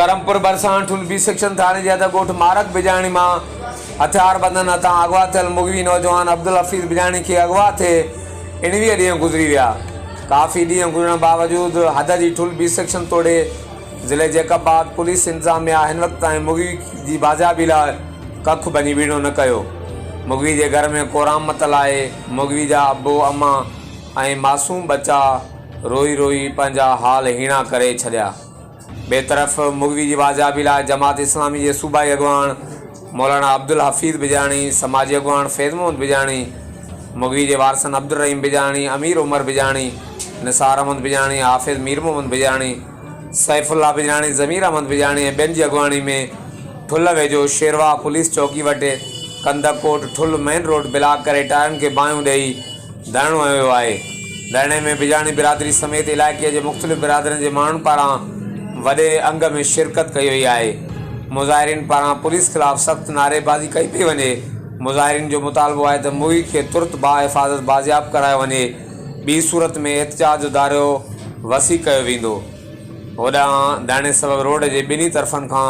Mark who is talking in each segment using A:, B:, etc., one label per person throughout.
A: करमपुर बरसां ठुल B section थाने जे ॻोठ मारक बिजाणी मां हथियार बंधन हथां अगवा थियल मुगवी नौजवान अब्दुल हफ़ीज़ बिजाणी खे अगवा थे 19 ॾींहं गुज़री विया। काफ़ी ॾींहं गुज़रण बावजूद हद जी ठुल बी सेक्शन तोड़े ज़िले जैकबाद पुलिस इंतज़ामिया हिन वक़्त ताईं मुगवी जी बाज़ाबी लाइ कख बनी बीणो न कयो। मुगवी जे घर में कोराम मतल आहे। मुगवी जा अबो अम्मा ऐं मासूम बच्चा रोई रोई पंहिंजा हाल हीणा करे छॾिया। ॿिए तरफ़ मुगवी जी बाज़ाबी लाइ जमात इस्लामी जे सूबाई अॻवान मौलाना अब्दुल हफ़ीज़ बिजाणी, समाजी अॻवान फैज़ मोहम्मद बिजाणी, मुगवी जे वारसन अब्दुल रहीम बिजाणी, अमीर उमर बिजाणी, निसार अहमद बिजाणी, हाफ़िज़ मीर मोहम्मद बिजाणी, सैफुल्ला बिजाणी, ज़मीर अहमद बिजाणी ऐं ॿियनि जी अॻवानी में ठुल वेझो शेरवा पुलिस चौकी वटि कंदकोट ठुल मेन रोड ब्लॉक करे टायरनि खे बाहियूं ॾेई धरणो वियो आहे। धरणे में बिजाणी बिरादरी समेत इलाइक़े जे मुख़्तलिफ़ बिरादरियुनि जे माण्हुनि पारां वॾे अंग में शिरकत कई वई आहे। मुज़ाहिरीन पारां पुलिस ख़िलाफ़ सख़्त नारेबाज़ी कई पई वञे। मुज़ाहिरीन जो मुतालबो आहे त मुगी खे तुर्त बाहिफ़ाज़त बाज़ियाब करायो वञे, ॿी सूरत में एहतिजाज जो दायरो वसी कयो वेंदो। होॾां धरणे सबबि रोड जे ॿिन्ही तरफ़नि खां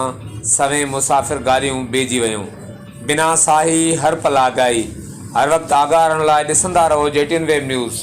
A: सवें मुसाफ़िर गाॾियूं बीहजी वियूं। बिना साही हर पल आगाही, हर वक़्तु आगाह रहण लाइ ॾिसंदा रहो JTN वेब न्यूज़।